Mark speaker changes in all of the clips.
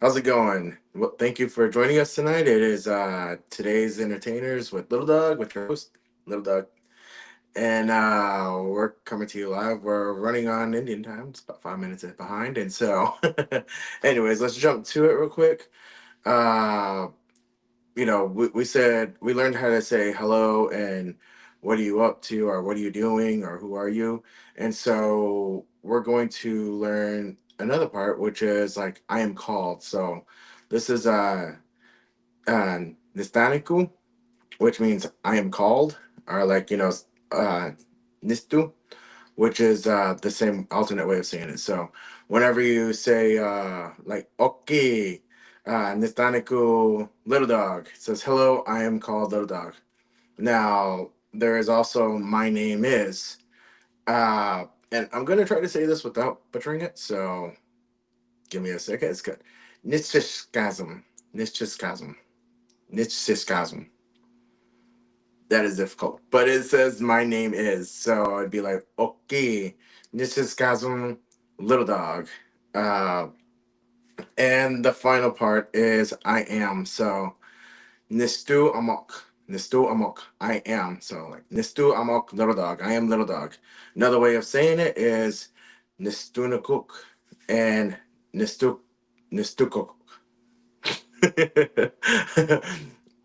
Speaker 1: How's it going? Well, thank you for joining us tonight. It is today's entertainers with Little Dog, with your host, Little Dog. And we're coming to you live. We're running on Indian time, it's about 5 minutes behind. And so, anyways, let's jump to it real quick. Uh, we said we learned how to say hello and what are you up to, or what are you doing, or who are you? And so we're going to learn another part, which is like I am called. So this is Nistaniku, which means I am called, or like uh Nistu, which is the same alternate way of saying it. So whenever you say like okay, Nistaniku Little Dog, it says hello, I am called Little Dog. Now there is also my name is, and I'm gonna try to say this without butchering it. So give me a second. It's good. Nitschisgasm. Nitschisgasm. Nitschisgasm. That is difficult. But it says my name is. So it'd be like, okay, Nitschisgasm, little dog. Uh, and the final part is I am. So Nistu Amok. Nistu Amok. I am. So like Nistu Amok, little dog. I am little dog. Another way of saying it is Nistunakuk and Nistu Nistukuk.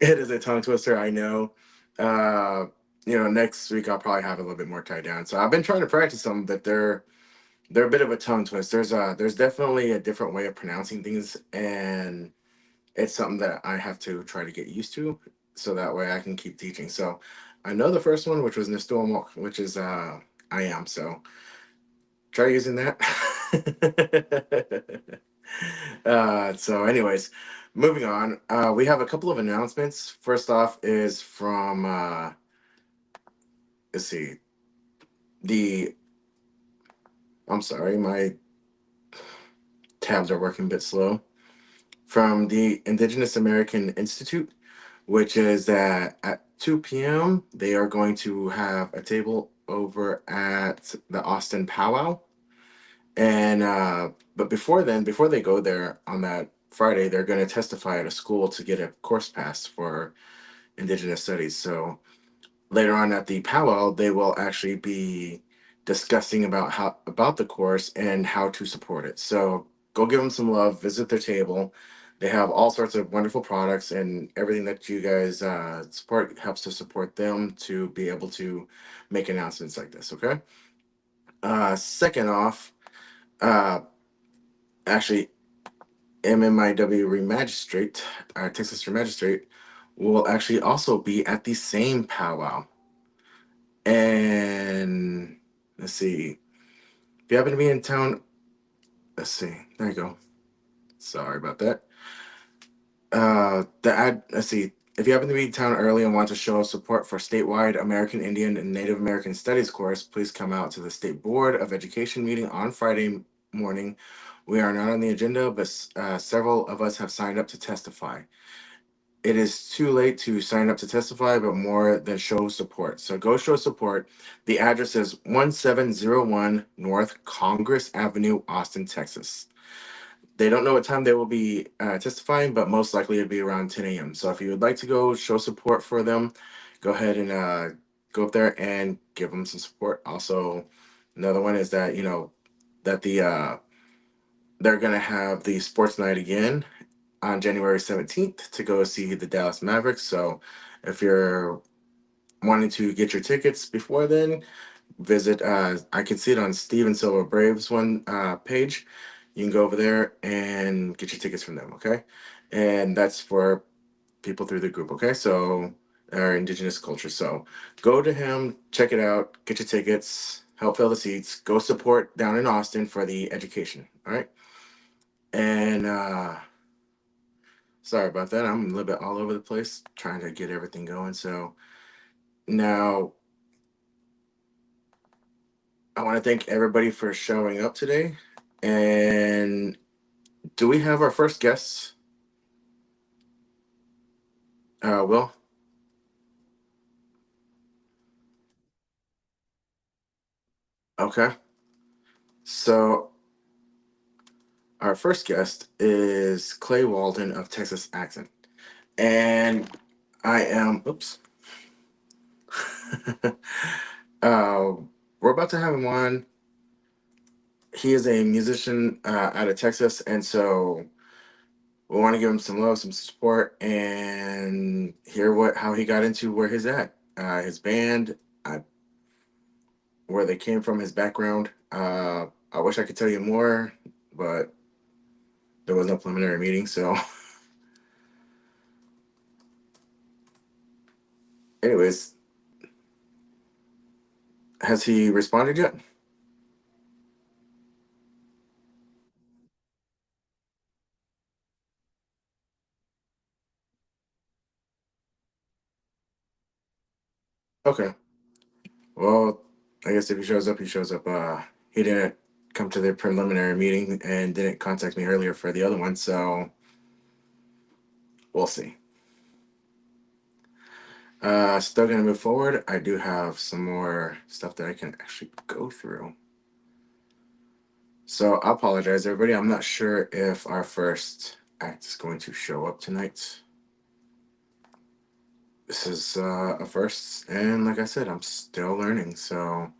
Speaker 1: It is a tongue twister, I know. Uh, next week I'll probably have it a little bit more tied down. So I've been trying to practice them, but they're a bit of a tongue twist. There's definitely a different way of pronouncing things, and it's something that I have to try to get used to, so that way I can keep teaching. So I know the first one, which was Nistomok, which is I am. So try using that. So, anyways, moving on. We have a couple of announcements. First off is from let's see, the I'm sorry, my tabs are working a bit slow. From the Indigenous American Institute, which is that at 2 p.m. they are going to have a table over at the Austin Powwow. And but before then, before they go there on that Friday, they're going to testify at a school to get a course pass for Indigenous Studies. So later on at the powwow, they will actually be discussing about the course and how to support it. So go give them some love, visit their table. They have all sorts of wonderful products, and everything that you guys support helps to support them to be able to make announcements like this. Okay. Second off, uh, actually, MMIW Magistrate, Texas Magistrate, will actually also be at the same powwow. And let's see, if you happen to be in town, let's see, there you go. Sorry about that. Let's see, if you happen to be in town early and want to show support for statewide American Indian and Native American Studies course, please come out to the State Board of Education meeting on Friday morning. We are not on the agenda, but several of us have signed up to testify. It is too late to sign up to testify, but more than show support. So go show support. The address is 1701 North Congress Avenue, Austin, Texas. They don't know what time they will be testifying, but most likely it'll be around 10 a.m. So if you would like to go show support for them, go ahead and go up there and give them some support. Also, another one is that, that they're going to have the sports night again on January 17th to go see the Dallas Mavericks. So if you're wanting to get your tickets before then, visit, I can see it on Steven Silver Braves one page. You can go over there and get your tickets from them, okay? And that's for people through the group, okay? So our indigenous culture. So go to him, check it out, get your tickets, help fill the seats, go support down in Austin for the education, all right? And sorry about that. I'm a little bit all over the place trying to get everything going. So now I want to thank everybody for showing up today. And do we have our first guests? Will? Okay. So, Our first guest is Clay Walden of Texas Accent. And I am, oops. uh, we're about to have him on. He is a musician out of Texas. And so we want to give him some love, some support, and hear how he got into where he's at. His band, uh, where they came from, his background. I wish I could tell you more, but there was no preliminary meeting. So, anyways, has he responded yet? Okay. Well, I guess if he shows up, he shows up. He didn't come to the preliminary meeting and didn't contact me earlier for the other one, so we'll see. Still gonna move forward. I do have some more stuff that I can actually go through. So I apologize, everybody. I'm not sure if our first act is going to show up tonight. This is a first, and like I said, I'm still learning. So,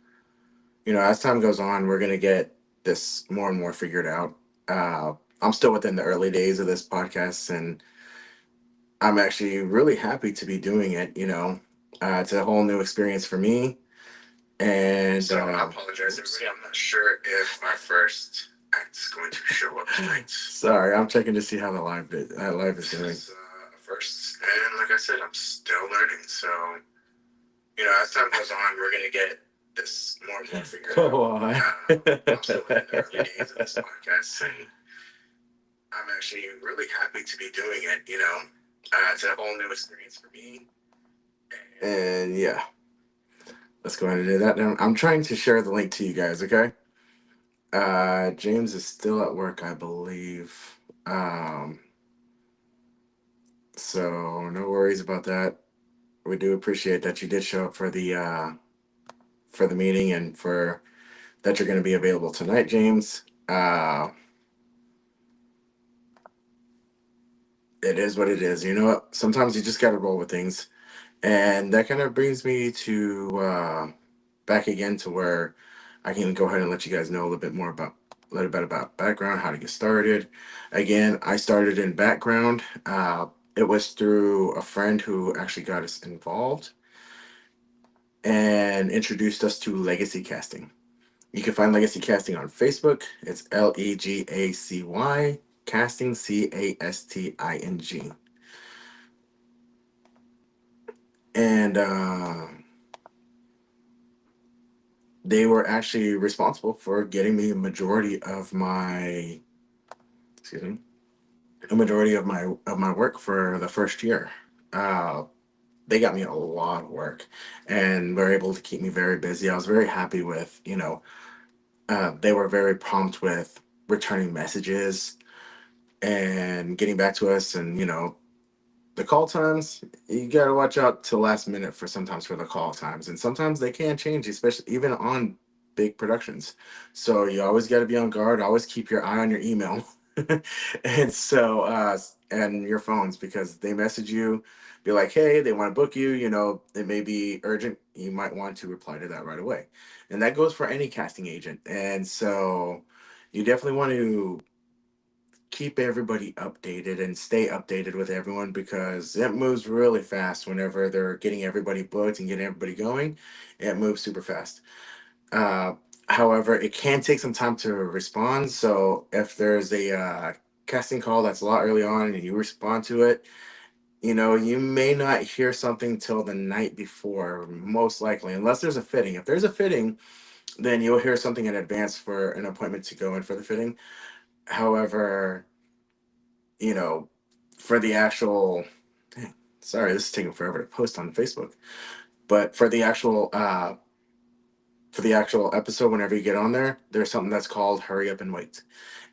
Speaker 1: as time goes on, we're gonna get this more and more figured out. I'm still within the early days of this podcast, and I'm actually really happy to be doing it. It's a whole new experience for me. And so I apologize, everybody. I'm not sure if my first act is going to show up tonight. Sorry, I'm checking to see how the live is doing. This is first, and like I said, I'm still learning. So as time goes on, we're gonna get this more and more figured out. Go on. I'm still in the early days of this podcast, and I'm actually really happy to be doing it. It's a whole new experience for me. And yeah, let's go ahead and do that now. I'm trying to share the link to you guys, okay? James is still at work, I believe. Um, so no worries about that. We do appreciate that you did show up for the meeting and for that you're going to be available tonight, James. It is what it is. You know what? Sometimes you just got to roll with things. And that kind of brings me to back again to where I can go ahead and let you guys know a little bit about background, how to get started. Again, I started in background. It was through a friend who actually got us involved and introduced us to Legacy Casting. You can find Legacy Casting on Facebook. It's Legacy Casting, Casting. And they were actually responsible for getting me excuse me, a majority of my work for the first year. Uh, they got me a lot of work, and were able to keep me very busy. I was very happy with, they were very prompt with returning messages and getting back to us, and the call times, you got to watch out till last minute for the call times, and sometimes they can change, especially even on big productions. So you always got to be on guard, always keep your eye on your email. And so and your phones, because they message you, be like, hey, they want to book you, it may be urgent, you might want to reply to that right away. And that goes for any casting agent. And so you definitely want to keep everybody updated and stay updated with everyone, because it moves really fast whenever they're getting everybody booked and getting everybody going. It moves super fast. Uh, However, it can take some time to respond. So if there's a casting call that's a lot early on and you respond to it, you may not hear something till the night before, most likely, unless there's a fitting. If there's a fitting, then you'll hear something in advance for an appointment to go in for the fitting. However, you know, for the actual, dang, sorry, this is taking forever to post on Facebook, but for the actual episode, whenever you get on there, there's something that's called hurry up and wait.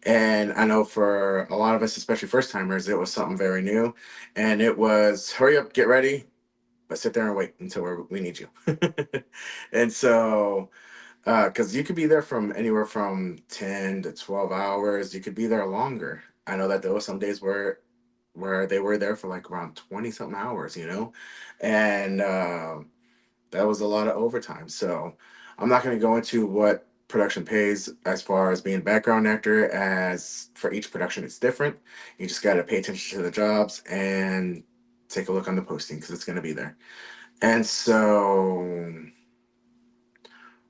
Speaker 1: And I know for a lot of us, especially first timers, it was something very new. And it was hurry up, get ready, but sit there and wait until we need you. And so Because you could be there from anywhere from 10 to 12 hours. You could be there longer. I know that there were some days where they were there for like around 20 something hours, and that was a lot of overtime. So I'm not going to go into what production pays as far as being a background actor, as for each production it's different. You just got to pay attention to the jobs and take a look on the posting because it's going to be there. And so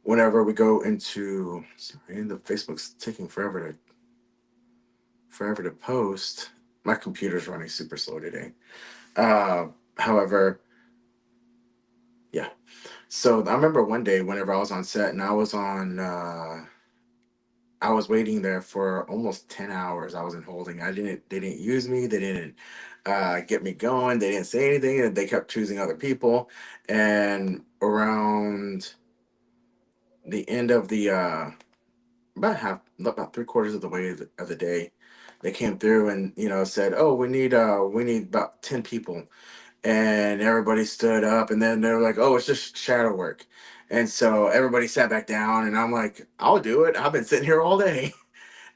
Speaker 1: whenever we go into, sorry, the Facebook's taking forever to post. My computer's running super slow today. However, yeah. So I remember one day whenever I was on set and I was waiting there for almost 10 hours. I was in holding. They didn't use me. They didn't get me going. They didn't say anything, and they kept choosing other people. And around the end of the about three-quarters of the way of the day, they came through and said, "Oh, we need about 10 people." And everybody stood up, and then they were like, "Oh, it's just shadow work." And so everybody sat back down, and I'm like, "I'll do it. I've been sitting here all day."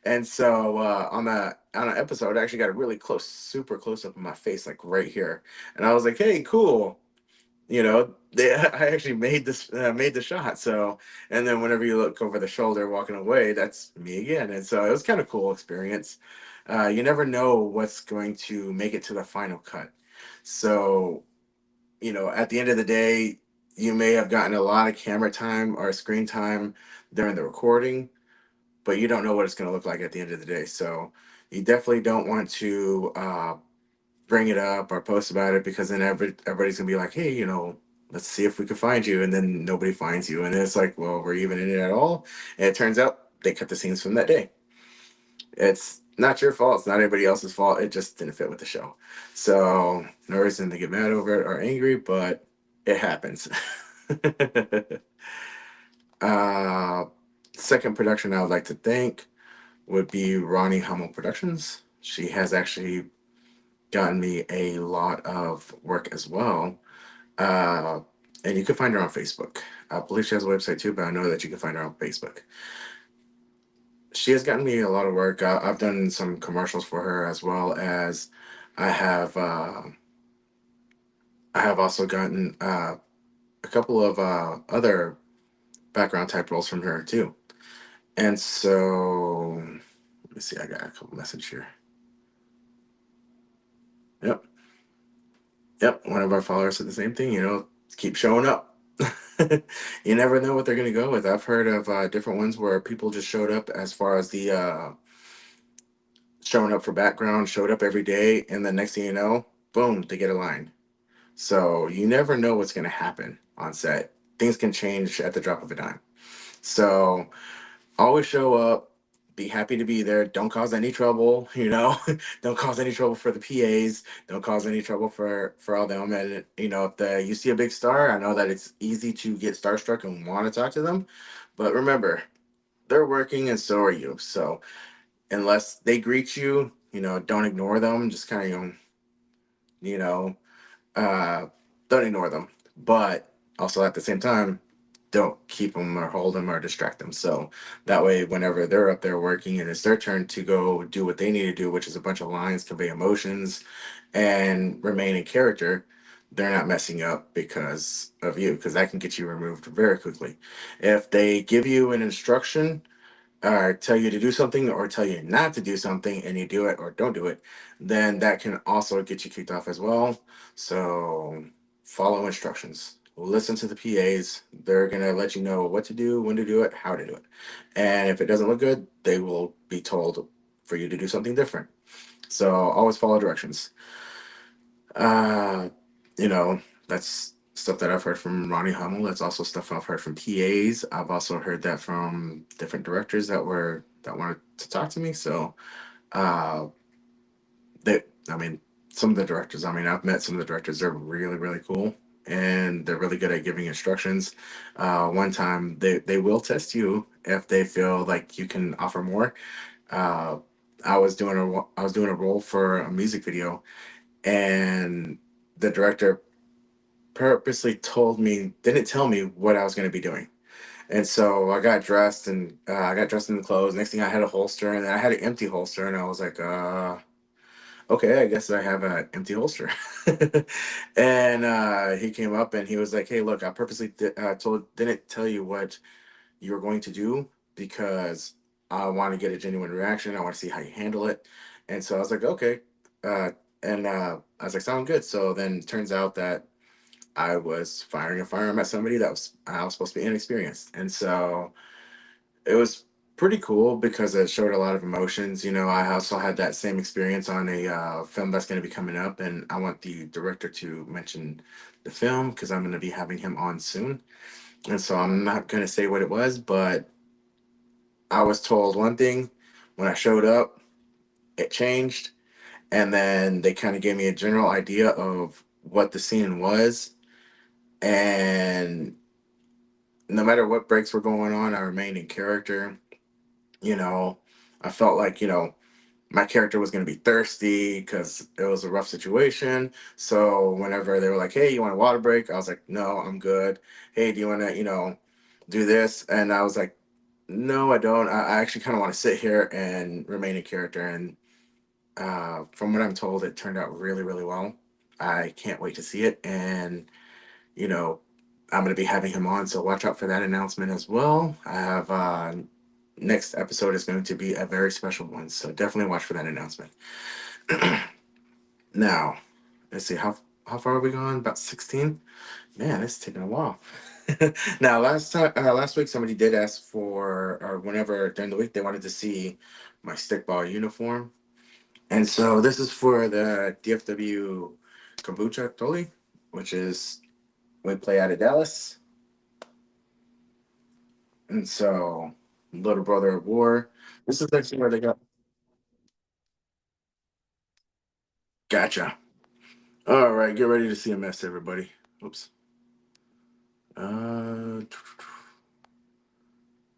Speaker 1: And so on an episode, I actually got a really close, super close up of my face, like right here. And I was like, "Hey, cool." I actually made the shot. So, and then whenever you look over the shoulder walking away, that's me again. And so it was kind of cool experience. You never know what's going to make it to the final cut. So, at the end of the day, you may have gotten a lot of camera time or screen time during the recording, but you don't know what it's going to look like at the end of the day. So you definitely don't want to bring it up or post about it, because then everybody's going to be like, "Hey, let's see if we can find you." And then nobody finds you. And it's like, well, we're even in it at all. And it turns out they cut the scenes from that day. It's not your fault. It's not anybody else's fault. It just didn't fit with the show. So no reason to get mad over it or angry, but it happens. uh, Second production I would like to thank would be Ronnie Hummel Productions. She has actually gotten me a lot of work as well. Uh, and you can find her on Facebook. I believe she has a website too, but I know that you can find her on Facebook. She has gotten me a lot of work. I've done some commercials for her, as well as I have. I have also gotten a couple of other background type roles from her too. And so, let me see. I got a couple messages here. Yep. Yep, one of our followers said the same thing. Keep showing up. You never know what they're going to go with. I've heard of different ones where people just showed up, as far as the showing up for background, showed up every day, and the next thing you know, boom, they get a line. So you never know what's going to happen on set. Things can change at the drop of a dime. So always show up, be happy to be there, don't cause any trouble, don't cause any trouble for the PAs, don't cause any trouble for all them. And if you see a big star, I know that it's easy to get starstruck and want to talk to them, but remember, they're working and so are you. So unless they greet you, don't ignore them. Just kind of, you know uh don't ignore them, but also at the same time, don't keep them or hold them or distract them. So that way, whenever they're up there working and it's their turn to go do what they need to do, which is a bunch of lines, convey emotions, and remain in character, they're not messing up because of you, because that can get you removed very quickly. If they give you an instruction, or tell you to do something, or tell you not to do something, and you do it or don't do it, then that can also get you kicked off as well. So follow instructions. Listen to the PAs. They're going to let you know what to do, when to do it, how to do it. And if it doesn't look good, they will be told for you to do something different. So always follow directions. Uh, that's stuff that I've heard from Ronnie Hummel. That's also stuff I've heard from PAs. I've also heard that from different directors that wanted to talk to me. So, uh, I mean, some of the directors. I mean, I've met some of the directors. They're really, really cool, and they're really good at giving instructions. One time, they will test you if they feel like you can offer more. Uh, I was doing a role for a music video, and the director purposely didn't tell me what I was going to be doing. And so I got dressed and I got dressed in the clothes. Next thing I had a holster and then I had an empty holster and I was like, okay, I guess I have an empty holster. And he came up and he was like, hey, look, I purposely didn't tell you what you were going to do because I want to get a genuine reaction. I want to see how you handle it. And so I was like, okay. Uh, and I was like, sound good. So then it turns out that I was firing a firearm at somebody that was I was supposed to be inexperienced. And so it was pretty cool because it showed a lot of emotions. You know, I also had that same experience on a film that's going to be coming up, and I want the director to mention the film because I'm going to be having him on soon. And so I'm not going to say what it was, but I was told one thing when I showed up, it changed, and then they kind of gave me a general idea of what the scene was, and no matter what breaks were going on, I remained in character. You know, I felt like, my character was going to be thirsty because it was a rough situation. So whenever they were like, hey, you want a water break? I was like, no, I'm good. Hey, do you want to, do this? And I was like, no, I don't. I actually kind of want to sit here and remain in character. And from what I'm told, it turned out really, really well. I can't wait to see it. And, you know, I'm going to be having him on. So watch out for that announcement as well. I have next episode is going to be a very special one. So definitely watch for that announcement. Now, let's see how far are we gone? About 16. Man, it's taking a while. Now, last week, somebody did ask for, or whenever during the week, they wanted to see my stickball uniform, and so this is for the DFW Kombucha Toli, which is we play out of Dallas, and so Little Brother of War. This is actually where they got. Gotcha. All right, get ready to see a mess, everybody. Oops. Uh,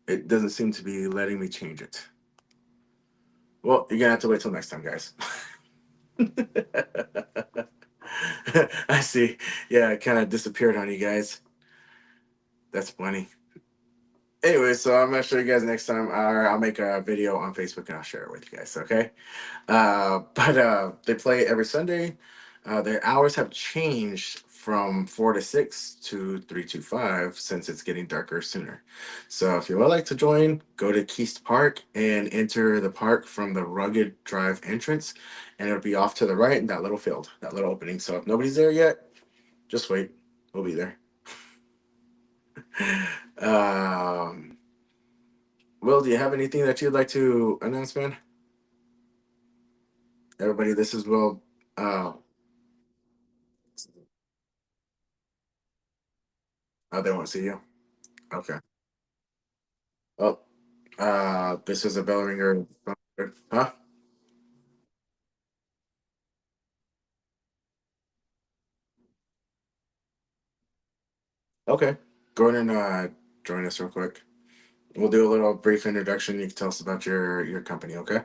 Speaker 1: it doesn't seem to be letting me change it. Well, you're gonna have to wait till next time, guys. I see. Yeah, it kind of disappeared on you guys. That's funny. Anyway, so I'm gonna show you guys next time, or I'll make a video on Facebook and I'll share it with you guys. Okay. But they play every Sunday. Their hours have changed from 4 to 6 to 3 to 5 since it's getting darker sooner. So if you would like to join, go to Keast Park and enter the park from the Rugged Drive entrance, and it'll be off to the right in that little field, that little opening. So if nobody's there yet, just wait. We'll be there. um, Will, do you have anything that you'd like to announce, man? Everybody, this is Will. Uh, oh, they won't see you. Okay. Oh, this is a bell ringer. Huh? Okay. Go ahead and join us real quick. We'll do a little brief introduction. You can tell us about your company, okay?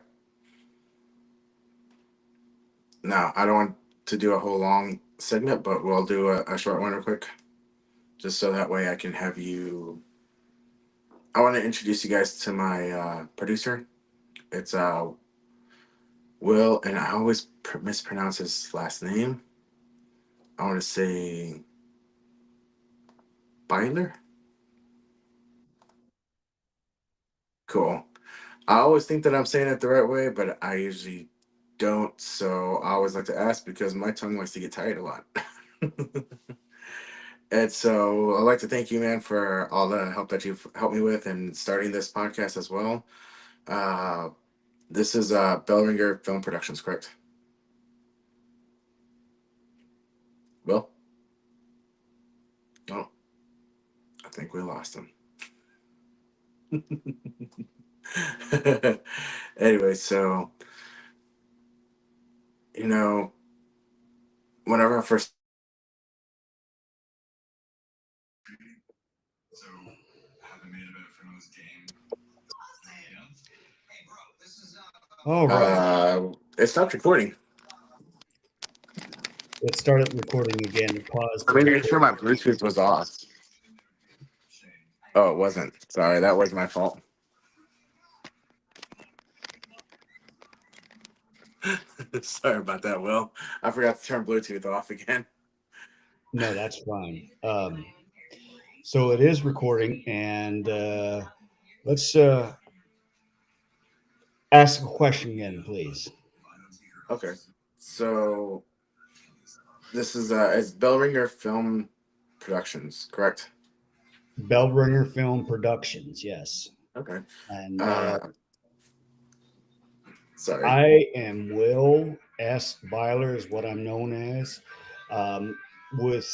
Speaker 1: Now, I don't want to do a whole long segment, but we'll do a short one real quick, just so that way I can have you. I want to introduce you guys to my producer. It's Will, and I always mispronounce his last name. I want to say Byler. Cool. I always think that I'm saying it the right way, but I usually don't. So I always like to ask because my tongue likes to get tired a lot. And so I'd like to thank you, man, for all the help that you've helped me with and starting this podcast as well. Uh, this is Bellringer Film Productions, correct? Well, oh, I think we lost him. Anyway, so, you know, whenever I first. So, haven't made a bet for this game.
Speaker 2: All right.
Speaker 1: It stopped recording.
Speaker 2: Let's start it recording again. Pause.
Speaker 1: I mean, make sure my Bluetooth was off. Oh, it wasn't. Sorry, that was my fault. Sorry about that, Will. I forgot to turn Bluetooth off again.
Speaker 3: No, that's fine. So it is recording, and let's ask a question again, please.
Speaker 1: Okay. So this is it's Bellringer Film Productions, correct?
Speaker 3: Bellringer Film Productions, yes.
Speaker 1: Okay.
Speaker 3: And
Speaker 1: Uh Sorry.
Speaker 3: I am Will S. Byler, is what I'm known as, um, with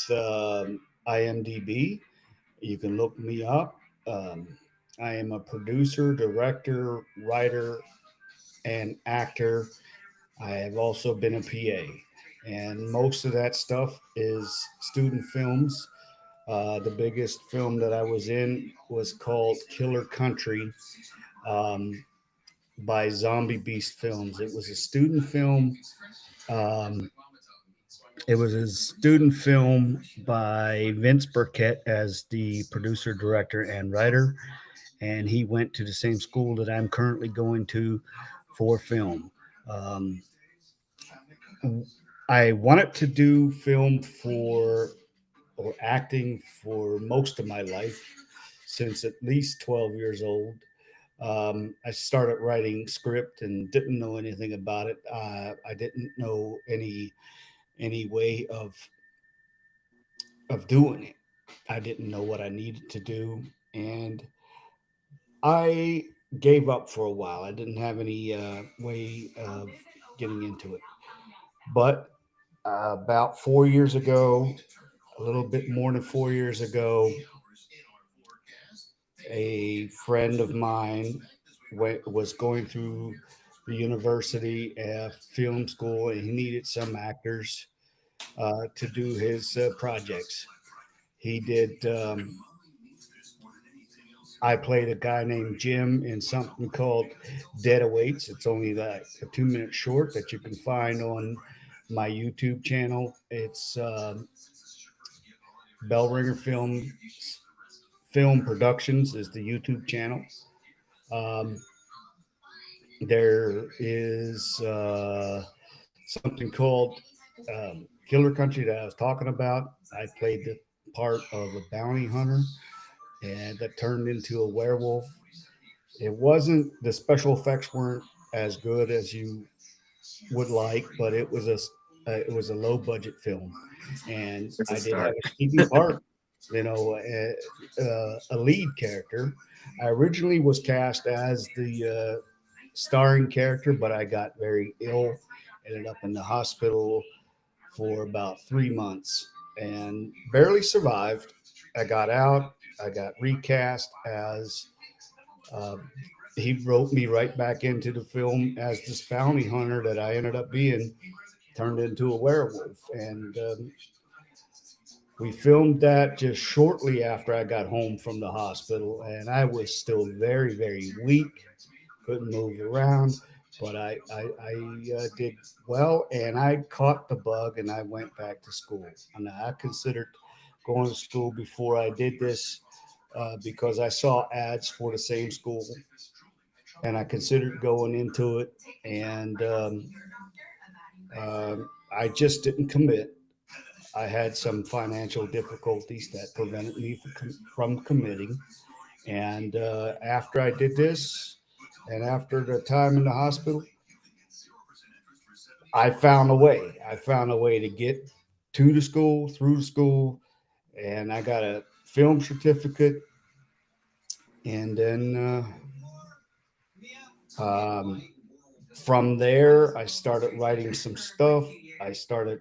Speaker 3: IMDb. You can look me up. Um, I am a producer, director, writer, and actor. I have also been a PA, and most of that stuff is student films. The biggest film that I was in was called Killer Country, um, by Zombie Beast Films. It was a student film. Um, it was a student film by Vince Burkett as the producer, director, and writer, and he went to the same school that I'm currently going to for film. Um, I wanted to do film for or acting for most of my life since at least 12 years old. I started writing script and didn't know anything about it. I didn't know any way of doing it. I didn't know what I needed to do, and I gave up for a while. I didn't have any way of getting into it. But about 4 years ago, a little bit more than 4 years ago, a friend of mine was going through the university film school, and he needed some actors to do his projects. He did. I played a guy named Jim in something called Dead Awaits. It's only like a 2 minute short that you can find on my YouTube channel. It's Bellringer Film Productions is the YouTube channel. Um, there is something called Killer Country that I was talking about. I played the part of a bounty hunter, and that turned into a werewolf. It wasn't the special effects weren't as good as you would like, but it was a low budget film, and
Speaker 1: It's a
Speaker 3: I did have
Speaker 1: start.
Speaker 3: a speaking part. A lead character. I originally was cast as the starring character, but I got very ill, ended up in the hospital for about 3 months, and barely survived. I got out. I got recast as uh, he wrote me right back into the film as this bounty hunter that I ended up being turned into a werewolf. And we filmed that just shortly after I got home from the hospital, and I was still very, very weak, couldn't move around, but I did well, and I caught the bug, and I went back to school. And I considered going to school before I did this because I saw ads for the same school, and I considered going into it, and I just didn't commit. I had some financial difficulties that prevented me from committing. And after I did this, and after the time in the hospital, I found a way. I found a way to get to the school, through the school, and I got a film certificate. And then from there, I started writing some stuff. I started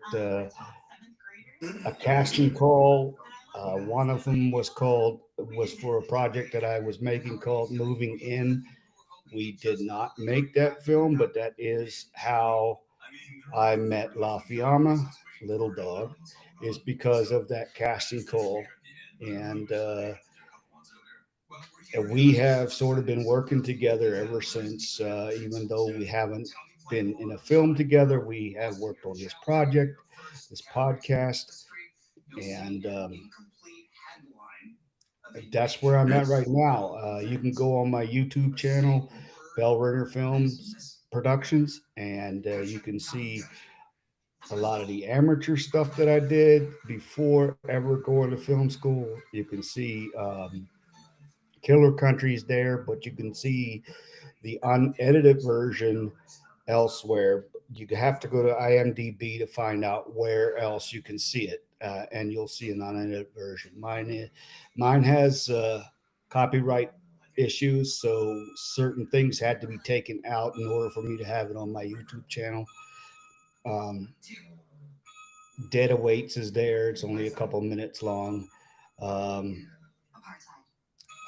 Speaker 3: a casting call. One of them was for a project that I was making called Moving In. We did not make that film, but that is how I met La Fiamma, Little Dog, is because of that casting call. And we have sort of been working together ever since, even though we haven't been in a film together. We have worked on this project, this podcast, and that's where I'm at right now. You can go on my YouTube channel, Bell Ringer Films Productions, and you can see a lot of the amateur stuff that I did before ever going to film school. You can see Killer Countries there, but you can see the unedited version elsewhere. You have to go to IMDb to find out where else you can see it, and you'll see an unedited version. Mine has copyright issues, so certain things had to be taken out in order for me to have it on my YouTube channel. Um, Dead Awaits is there. It's only a couple minutes long. Um,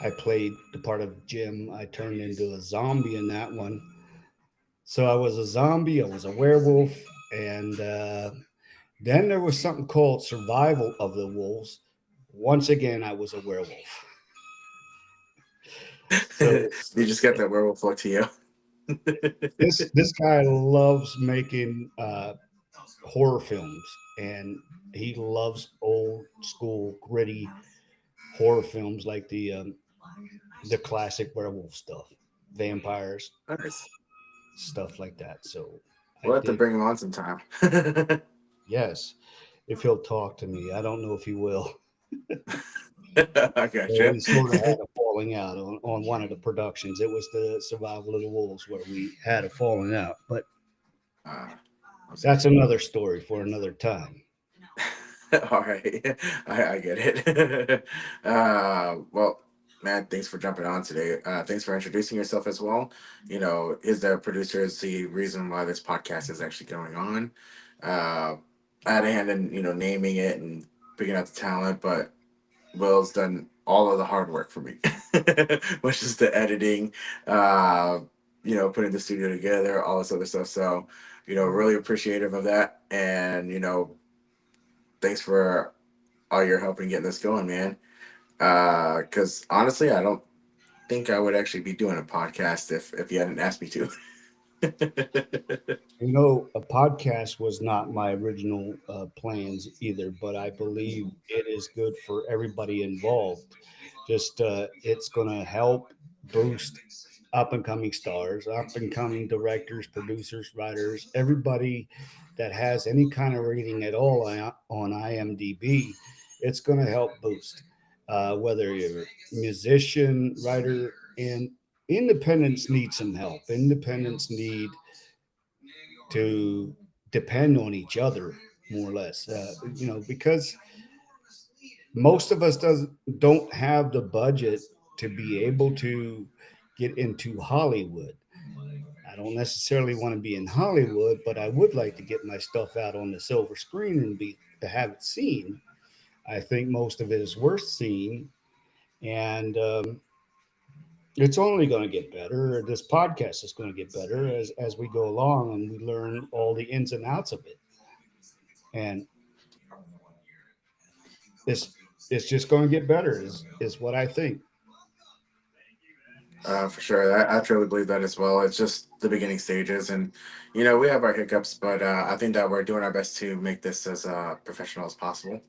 Speaker 3: I played the part of Jim. I turned into a zombie in that one. So I was a zombie, I was a werewolf, and then there was something called Survival of the Wolves. Once again, I was a werewolf.
Speaker 1: So you just got that werewolf look to you.
Speaker 3: This guy loves making horror films, and he loves old school gritty horror films like the classic werewolf stuff, vampires,
Speaker 1: Nice.
Speaker 3: stuff like that. So
Speaker 1: we'll have to bring him on sometime.
Speaker 3: Yes, if he'll talk to me. I don't know if he will.
Speaker 1: I got you.
Speaker 3: We sort of had a falling out on one of the productions. It was the Survival of the Wolves where we had a falling out, but that's another story for another time.
Speaker 1: All right, I get it. Well, man, thanks for jumping on today. Thanks for introducing yourself as well. You know, is the producer is the reason why this podcast is actually going on. I had a hand in, you know, naming it and picking out the talent, but Will's done all of the hard work for me, which is the editing, you know, putting the studio together, all this other stuff. So, you know, really appreciative of that. And, you know, thanks for all your help in getting this going, man. Because honestly, I don't think I would actually be doing a podcast if you hadn't asked me to.
Speaker 3: You know, a podcast was not my original plans either, but I believe it is good for everybody involved. Just it's going to help boost up and coming stars, up and coming directors, producers, writers, everybody that has any kind of rating at all on IMDb. It's going to help boost whether you're a musician, writer, and independents need some help. Independents need to depend on each other more or less, you know, because most of us don't have the budget to be able to get into Hollywood. I don't necessarily want to be in Hollywood, but I would like to get my stuff out on the silver screen and be to have it seen. I think most of it is worth seeing, and it's only going to get better. This podcast is going to get better as we go along and we learn all the ins and outs of it. And it's just going to get better is what I think.
Speaker 1: For sure. I truly believe that as well. It's just the beginning stages. And, you know, we have our hiccups, but I think that we're doing our best to make this as professional as possible.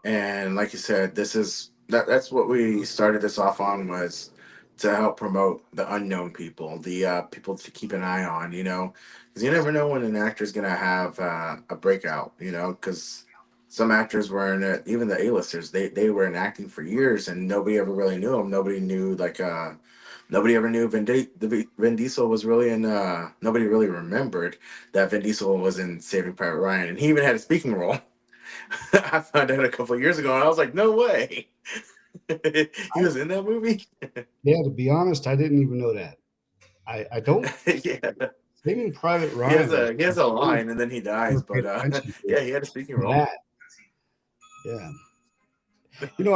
Speaker 1: And like you said, that's what we started this off on, was to help promote the unknown people, the people to keep an eye on, you know, because you never know when an actor is going to have a breakout, you know, because some actors were in it, even the A-listers, they were in acting for years and nobody ever really knew them. Nobody knew, like, nobody ever knew Vin Diesel was really in, nobody really remembered that Vin Diesel was in Saving Private Ryan. And he even had a speaking role. I found out a couple of years ago, and I was like, "No way, he was in that movie."
Speaker 3: Yeah, to be honest, I didn't even know that. I don't.
Speaker 1: Yeah,
Speaker 3: Saving Private Ryan.
Speaker 1: he has a line, and then he dies. But yeah, he had a speaking role.
Speaker 3: That. Yeah, you know,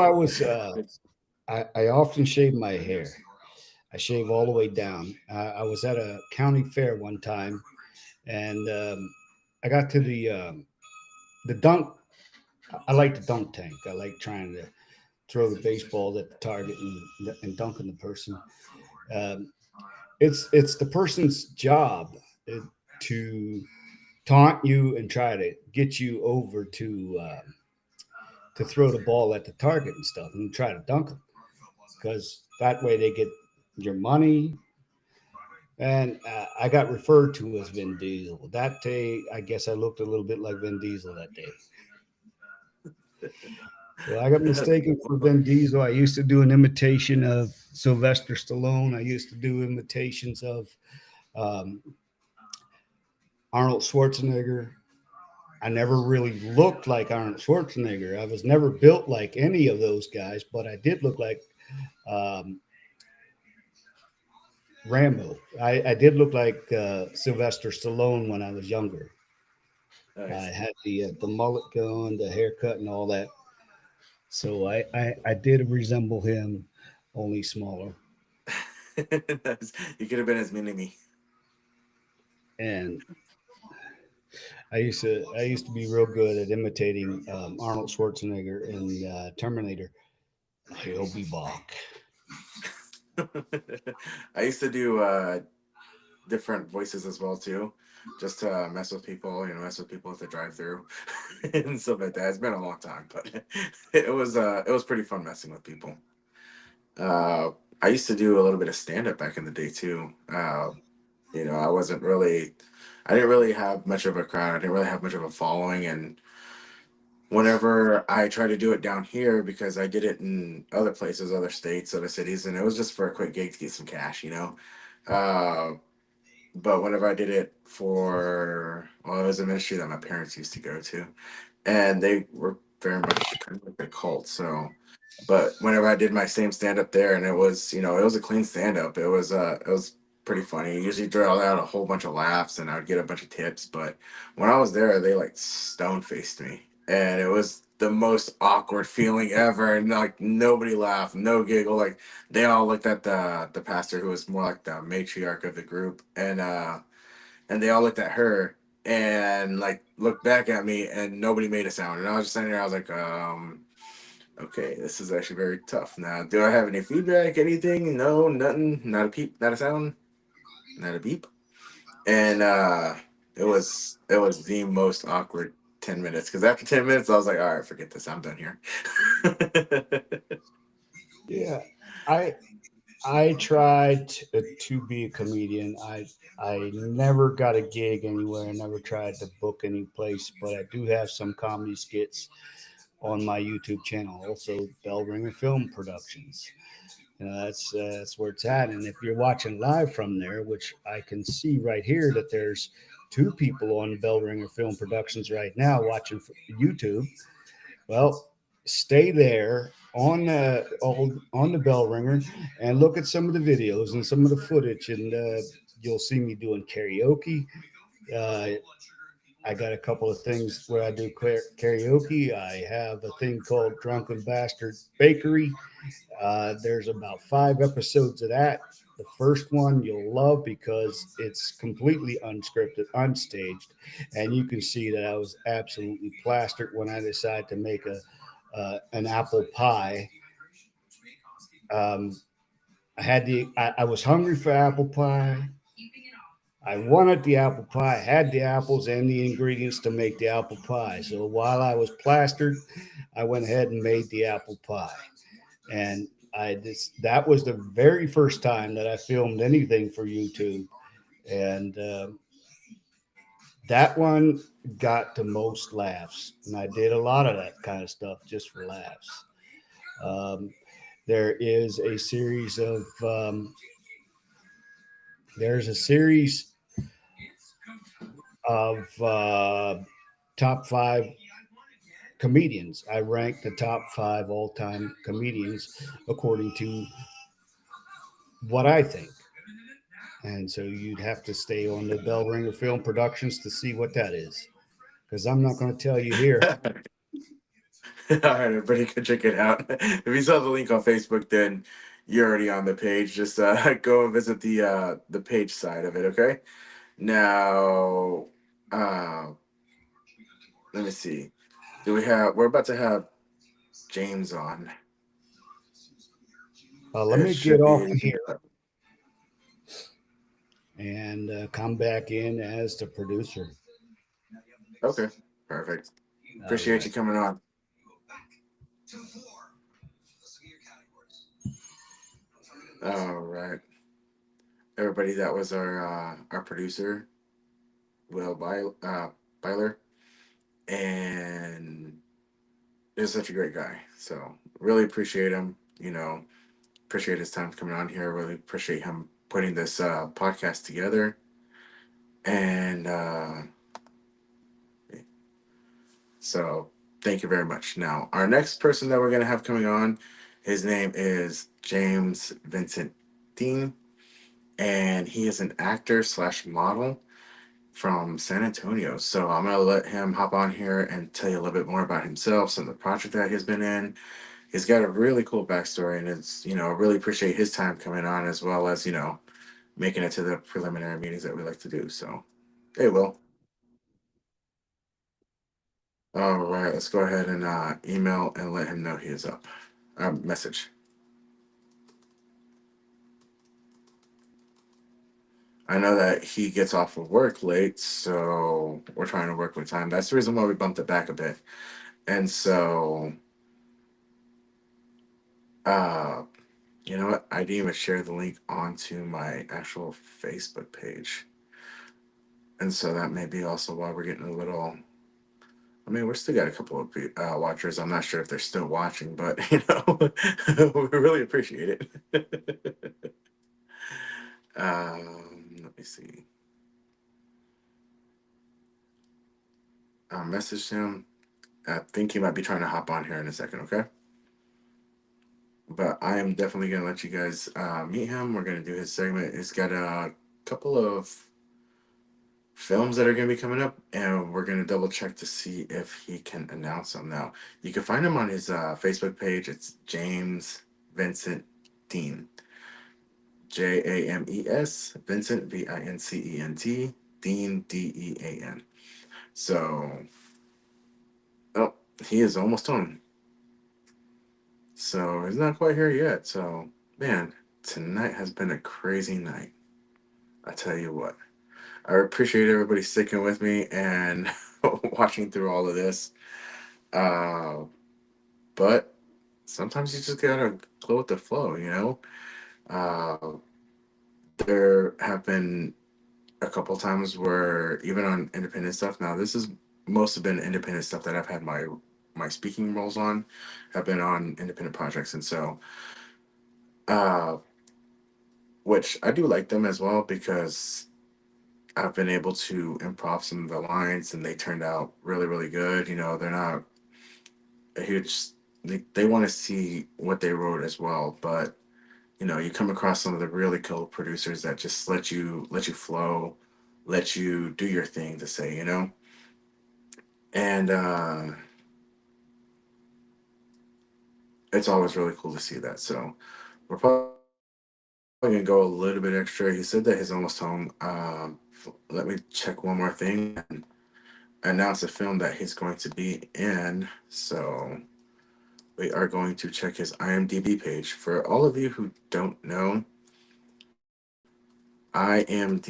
Speaker 3: I often shave my hair. I shave all the way down. I was at a county fair one time, and I got to the dunk. I like the dunk tank. I like trying to throw the baseball at the target and dunking the person. Um, it's the person's job to taunt you and try to get you over to throw the ball at the target and stuff and try to dunk them. because that way they get your money. And I got referred to as Vin Diesel. That day, I guess I looked a little bit like Vin Diesel that day. So I got mistaken for Vin Diesel. I used to do an imitation of Sylvester Stallone. I used to do imitations of um, Arnold Schwarzenegger. I never really looked like Arnold Schwarzenegger. I was never built like any of those guys, but I did look like um, Rambo. I did look like Sylvester Stallone when I was younger.
Speaker 1: Nice.
Speaker 3: I had the mullet going, the haircut, and all that. So I did resemble him, only smaller.
Speaker 1: You could have been his mini me.
Speaker 3: And I used to be real good at imitating Arnold Schwarzenegger in Terminator. He'll be back.
Speaker 1: I used to do different voices as well too, just to mess with people, mess with people at the drive-through and stuff like that. It's been a long time, but it was pretty fun messing with people. Uh, I used to do a little bit of stand-up back in the day too. I didn't really have much of a crowd. I didn't really have much of a following, and whenever I tried to do it down here, because I did it in other places, other states, other cities, and it was just for a quick gig to get some cash. Uh, but whenever I did it it was a ministry that my parents used to go to, and they were very much kind of like a cult. So, but whenever I did my same stand up there, and it was a clean stand up. It was pretty funny. Usually draw out a whole bunch of laughs, and I would get a bunch of tips. But when I was there, they like stone faced me, and it was the most awkward feeling ever. And like nobody laughed, no giggle. Like they all looked at the pastor, who was more like the matriarch of the group, and they all looked at her and like looked back at me, and nobody made a sound. And I was just sitting there, I was like, okay, this is actually very tough. Now, do I have any feedback, anything? No, nothing, not a peep, not a sound, not a beep. And it was the most awkward 10 minutes, because after 10 minutes I was like, all right, forget this, I'm done here.
Speaker 3: Yeah, I tried to be a comedian. I never got a gig anywhere. I never tried to book any place, but I do have some comedy skits on my YouTube channel. Also, Bell Ringer Film Productions. That's where it's at. And if you're watching live from there, which I can see right here that there's two people on Bell Ringer Film Productions right now watching YouTube. Well, stay there on the bell ringer and look at some of the videos and some of the footage, and you'll see me doing karaoke. Uh, I got a couple of things where I do karaoke. I have a thing called Drunken Bastard Bakery. There's about 5 episodes of that. The first one you'll love because it's completely unscripted, unstaged, and you can see that I was absolutely plastered when I decided to make an apple pie. Um, I was hungry for apple pie. I wanted the apple pie. I had the apples and the ingredients to make the apple pie. So while I was plastered, I went ahead and made the apple pie. And that was the very first time that I filmed anything for YouTube. And that one got the most laughs. And I did a lot of that kind of stuff just for laughs. There is a series of there's a series of top 5 comedians. I rank the top 5 all-time comedians according to what I think. And so you'd have to stay on the Bell Ringer Film Productions to see what that is, because I'm not going to tell you here.
Speaker 1: All right, everybody can check it out. If you saw the link on Facebook, then you're already on the page. Just go and visit the page side of it, okay? Now, uh, let me see. We're about to have James on.
Speaker 3: Let me get off of here and come back in as the producer.
Speaker 1: Okay, perfect. Appreciate you coming on. All right, everybody. That was our producer, Will Byler, and he's such a great guy. So really appreciate him. Appreciate his time coming on here. Really appreciate him putting this podcast together. And so thank you very much. Now, our next person that we're going to have coming on, his name is James Vincent Dean, and he is an actor slash model from San Antonio. So I'm going to let him hop on here and tell you a little bit more about himself, some of the project that he's been in. He's got a really cool backstory, and really appreciate his time coming on, as well as, making it to the preliminary meetings that we like to do. So, hey, Will. All right, let's go ahead and email and let him know he is up. Message. I know that he gets off of work late, so we're trying to work with time. That's the reason why we bumped it back a bit. And so, uh, you know what? I didn't even share the link onto my actual Facebook page. And so that may be also why we're getting a little. I mean, we're still got a couple of watchers. I'm not sure if they're still watching, but we really appreciate it. Let me see. I'll message him. I think he might be trying to hop on here in a second. Okay. But I am definitely gonna let you guys meet him. We're gonna do his segment. He's got a couple of films that are gonna be coming up, and we're gonna double check to see if he can announce them. Now, you can find him on his Facebook page. It's James Vincent Dean, James Vincent Vincent Dean Dean. So, oh, he is almost home. So he's not quite here yet. So, man, tonight has been a crazy night. I tell you what. I appreciate everybody sticking with me and watching through all of this. Uh, but sometimes you just gotta go with the flow. Uh, there have been a couple times where even on independent stuff. Now this is most have been independent stuff that I've had my speaking roles on. Have been on independent projects, and so uh, which I do like them as well because I've been able to improv some of the lines and they turned out really, really good. They're not a huge, they want to see what they wrote as well. But, you come across some of the really cool producers that just let you flow, let you do your thing to say. And it's always really cool to see that. So we're probably gonna go a little bit extra. He said that he's almost home. Let me check one more thing and announce a film that he's going to be in. So we are going to check his IMDb page. For all of you who don't know, imdb.com,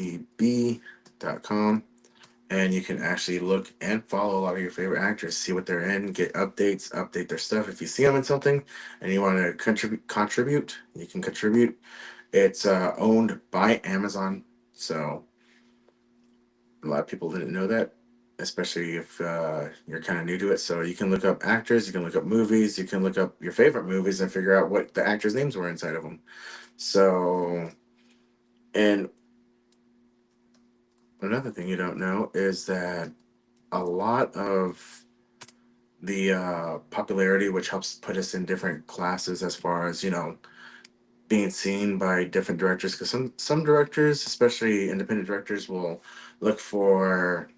Speaker 1: and you can actually look and follow a lot of your favorite actors, see what they're in, get updates, update their stuff. If you see them in something and you want to contribute, you can contribute. It's owned by Amazon, so a lot of people didn't know that, especially if you're kind of new to it. So you can look up actors, you can look up movies, you can look up your favorite movies and figure out what the actors' names were inside of them. So, and another thing you don't know is that a lot of the popularity, which helps put us in different classes as far as being seen by different directors, because some directors, especially independent directors, will look for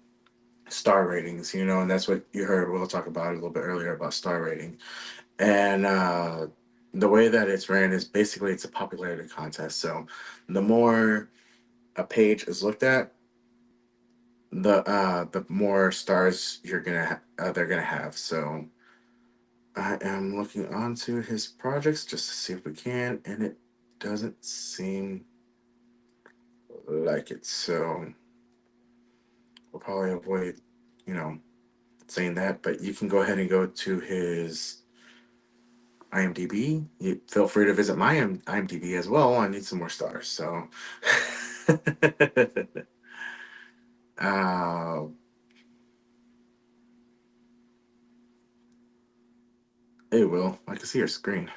Speaker 1: star ratings, and that's what you heard Will talk about a little bit earlier about star rating. And the way that it's ran is basically it's a popularity contest. So the more a page is looked at, the more stars they're gonna have. So I am looking onto his projects just to see if we can, and it doesn't seem like it. So we'll probably avoid, you know, saying that, but you can go ahead and go to his IMDb. You feel free to visit my IMDb as well. I need some more stars. So, uh, hey, Will, I can see your screen.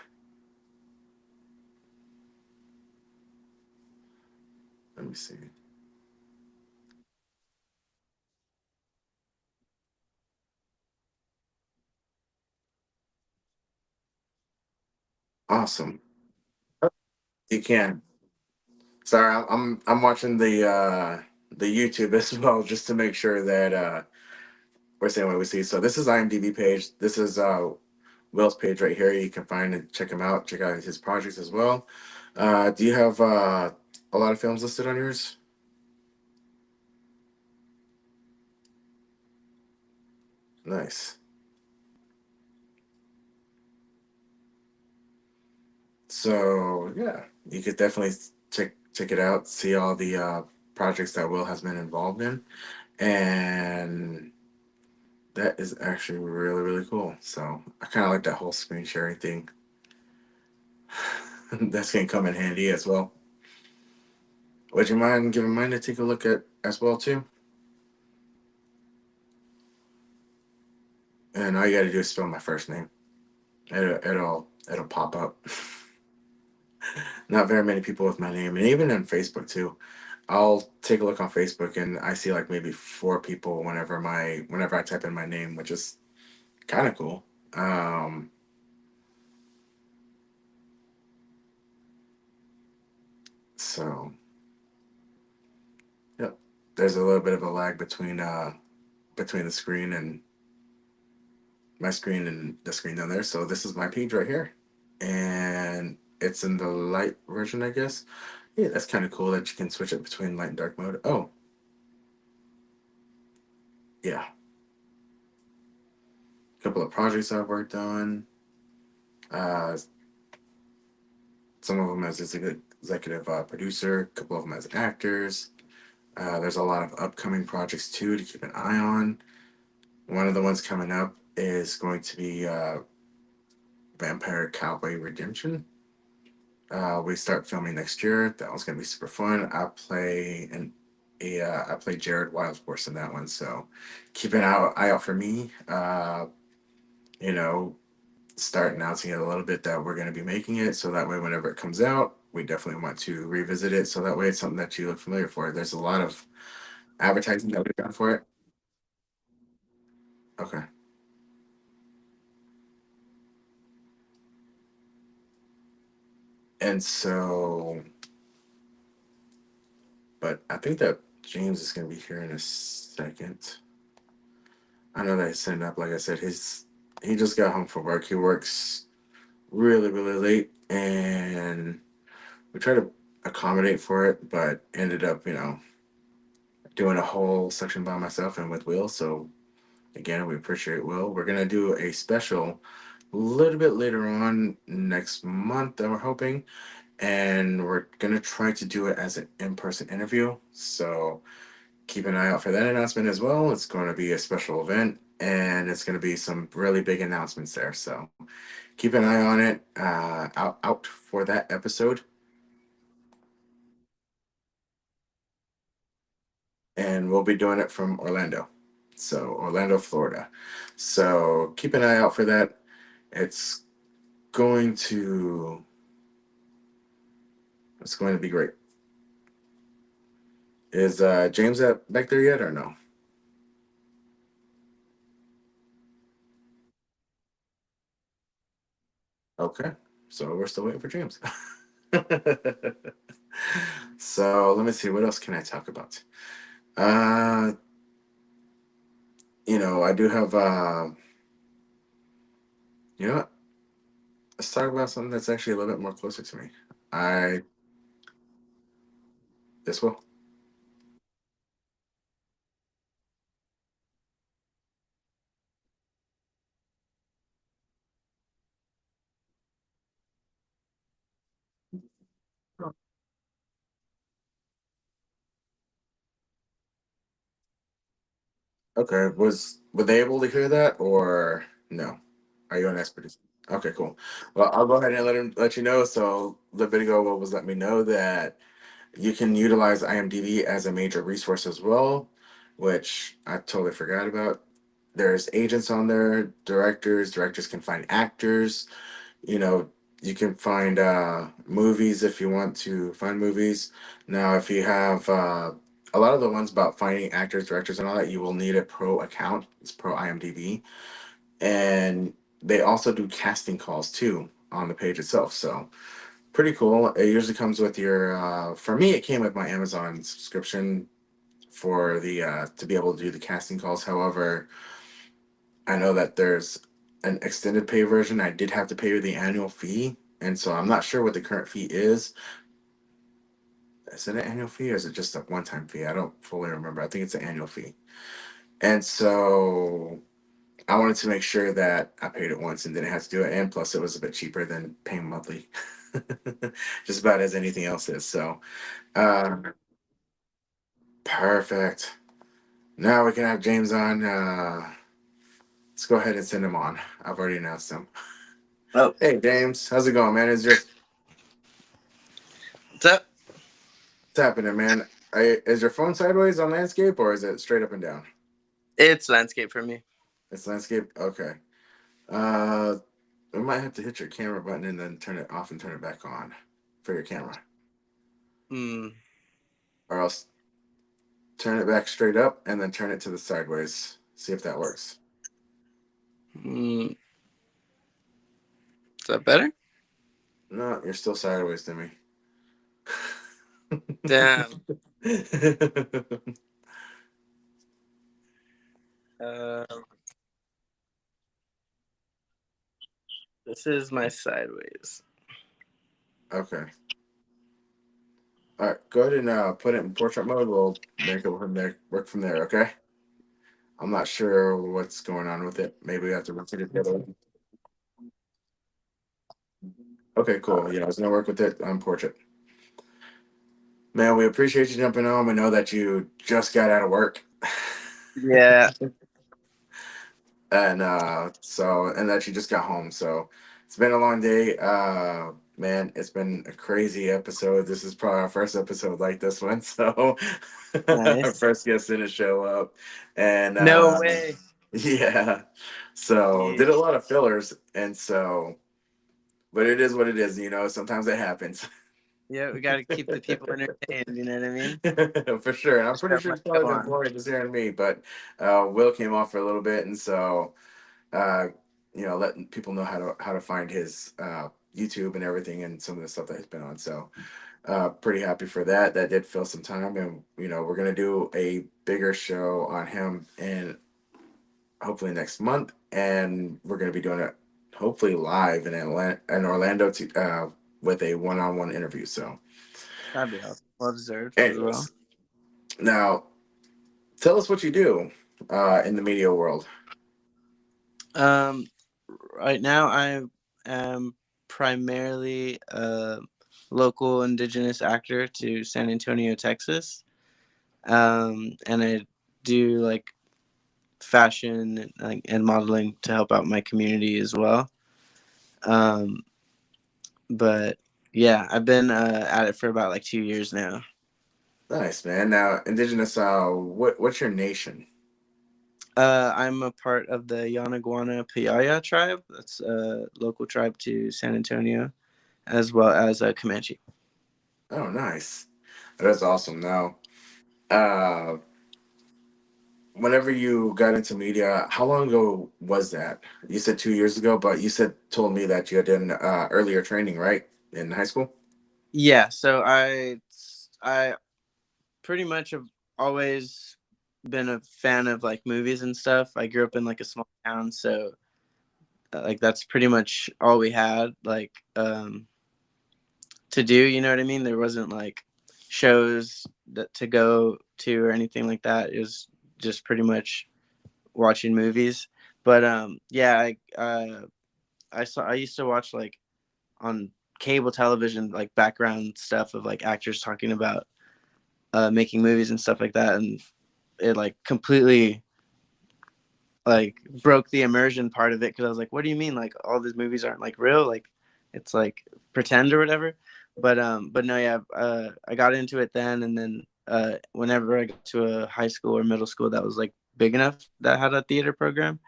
Speaker 1: Let me see. Awesome. You can. Sorry, I'm watching the YouTube as well just to make sure that we're saying what we see. So this is IMDb page. This is Will's page right here. You can find and check him out. Check out his projects as well. Do you have a lot of films listed on yours? Nice. So yeah, you could definitely check it out. See all the projects that Will has been involved in, and that is actually really really cool. So I kind of like that whole screen sharing thing. That's gonna come in handy as well. Would you mind giving mine to take a look at as well too? And all you got to do is spell my first name. It'll pop up. Not very many people with my name, and even on Facebook too. I'll take a look on Facebook, and I see like maybe four people whenever I type in my name, which is kind of cool. Um, so yep, there's a little bit of a lag between the screen and my screen and the screen down there. So this is my page right here, and it's in the light version, I guess. Yeah, that's kind of cool that you can switch it between light and dark mode. Oh, yeah, a couple of projects I've worked on. Uh, some of them as executive producer, a couple of them as actors. There's a lot of upcoming projects too to keep an eye on. One of the ones coming up is going to be Vampire Cowboy Redemption. We start filming next year. That one's gonna be super fun. I play Jared Wildhorse in that one, so keep an eye out for me. You know, start announcing it a little bit that we're gonna be making it, so that way whenever it comes out, we definitely want to revisit it. So that way it's something that you look familiar for. There's a lot of advertising that we've done for it. Okay. And so, but I think that James is gonna be here in a second. I know that he's setting up. Like I said, he just got home from work. He works really really late, and we try to accommodate for it, but ended up doing a whole section by myself and with Will. So again, we appreciate Will. We're gonna do a special a little bit later on next month that we're hoping, and we're gonna try to do it as an in-person interview. So keep an eye out for that announcement as well. It's going to be a special event, and it's going to be some really big announcements there. So keep an eye on it. Out for that episode, and we'll be doing it from Orlando, so Orlando, Florida. So keep an eye out for that. It's going to it's going to be great. Is James back there yet or no? Okay, so we're still waiting for James. So let me see, what else can I talk about? Uh, I do have you know what? Let's talk about something that's actually a little bit more closer to me. I This will. Okay. Were they able to hear that or no? Are you an expert? Okay, cool. Well, I'll go ahead and let you know. So Levitico was let me know that you can utilize IMDb as a major resource as well, which I totally forgot about. There's agents on there, directors. Directors can find actors. You know, you can find movies if you want to find movies. Now, if you have a lot of the ones about finding actors, directors, and all that, you will need a pro account. It's pro IMDb, and they also do casting calls too on the page itself. So pretty cool. It usually comes with your. For me, it came with my Amazon subscription for the to be able to do the casting calls. However, I know that there's an extended pay version. I did have to pay the annual fee, and so I'm not sure what the current fee is. Is it an annual fee or is it just a one-time fee? I don't fully remember. I think it's an annual fee. And so I wanted to make sure that I paid it once and didn't have to do it. And plus, it was a bit cheaper than paying monthly, just about as anything else is. So, uh, perfect. Now we can have James on. Let's go ahead and send him on. I've already announced him.
Speaker 4: Oh,
Speaker 1: Hey, James, how's it going, man?
Speaker 4: what's up?
Speaker 1: What's happening, man? Is your phone sideways on landscape or is it straight up and down?
Speaker 4: It's landscape for me.
Speaker 1: It's landscape. Okay. Uh, we might have to hit your camera button and then turn it off and turn it back on for your camera,
Speaker 4: Hmm.
Speaker 1: or else turn it back straight up and then turn it to the sideways. See if that works.
Speaker 4: Is that better?
Speaker 1: No, you're still sideways to me.
Speaker 4: Damn. Um, this is my sideways.
Speaker 1: Okay. All right. Go ahead and put it in portrait mode. We'll make it from there. Work from there. Okay. I'm not sure what's going on with it. Maybe we have to rotate it the other way. Okay, cool. Yeah, I was gonna work with it on portrait. Man, we appreciate you jumping on. We know that you just got out of work.
Speaker 4: Yeah.
Speaker 1: And and that you just got home. So it's been a long day. Man, it's been a crazy episode. This is probably our first episode like this one. So our
Speaker 4: Nice.
Speaker 1: first guest didn't show up. And
Speaker 4: No way.
Speaker 1: yeah. So
Speaker 4: Yeah.
Speaker 1: did a lot of fillers. And so but it is what it is, sometimes it happens.
Speaker 4: Yeah, we got to keep the people entertained. You know what I mean?
Speaker 1: For sure. And I'm pretty
Speaker 4: Show
Speaker 1: sure
Speaker 4: must
Speaker 1: he's
Speaker 4: go
Speaker 1: probably been
Speaker 4: on.
Speaker 1: bored just hearing me, but Will came off for a little bit, and so uh, letting people know how to find his YouTube and everything, and some of the stuff that he's been on. So pretty happy for that. That did fill some time, and we're gonna do a bigger show on him, and hopefully next month, and we're gonna be doing it hopefully live in Orlando with a one-on-one interview. So,
Speaker 4: That'd be awesome. Well deserved as well.
Speaker 1: anyways, now tell us what you do in the media world.
Speaker 4: Um, right now I am primarily a local indigenous actor to San Antonio, Texas. And I do like fashion and modeling to help out my community as well. Um, but yeah, I've been at it for about like 2 years now.
Speaker 1: Nice, man. Now, indigenous, what's your nation?
Speaker 4: I'm a part of the Yanaguana Payaya tribe. That's a local tribe to San Antonio, as well as a Comanche.
Speaker 1: Oh, nice. That's awesome. Now, uh, whenever you got into media, how long ago was that? You said 2 years ago, but told me that you had done earlier training, right, in high school?
Speaker 4: Yeah, so I pretty much have always been a fan of like movies and stuff. I grew up in like a small town, so like that's pretty much all we had to do, you know what I mean? There wasn't like shows to go to or anything like that. It was just pretty much watching movies. But yeah, I used to watch like on cable television like background stuff of like actors talking about making movies and stuff like that, and it like completely like broke the immersion part of it, because I was like, what do you mean, like all these movies aren't like real, like it's like pretend or whatever. But no, yeah, I got into it then, and then whenever I got to a high school or middle school that was like big enough that had a theater program,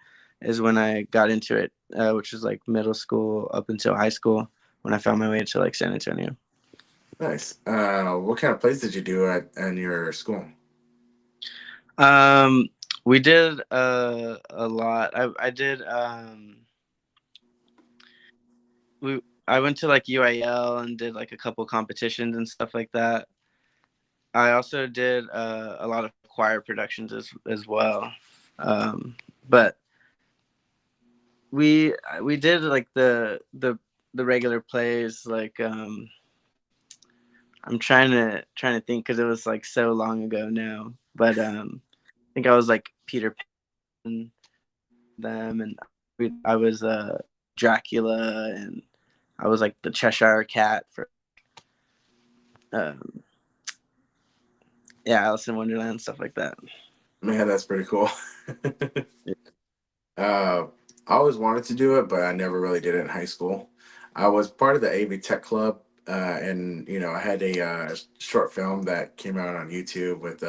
Speaker 4: is when I got into it, which was like middle school up until high school, when I found my way to like San Antonio.
Speaker 1: Nice. What kind of plays did you do in your school?
Speaker 4: Um, we did a lot. I did I went to like UIL and did like a couple competitions and stuff like that. I also did a lot of choir productions as well. But we did like the regular plays, like I'm trying to think, because it was like so long ago now. But I think I was like Peter Pan, them, and I was Dracula, and I was like the Cheshire Cat for um, yeah, Alice in Wonderland, stuff like that.
Speaker 1: Man, that's pretty cool. I always wanted to do it, but I never really did it in high school. I was part of the AV Tech Club, and I had a short film that came out on YouTube with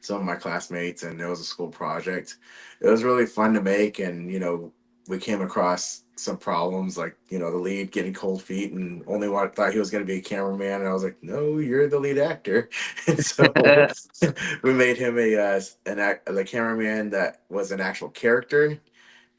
Speaker 1: some of my classmates, and it was a school project. It was really fun to make, and we came across some problems, like the lead getting cold feet, and only one thought he was going to be a cameraman, and I was like, "No, you're the lead actor," and so we made him the cameraman that was an actual character,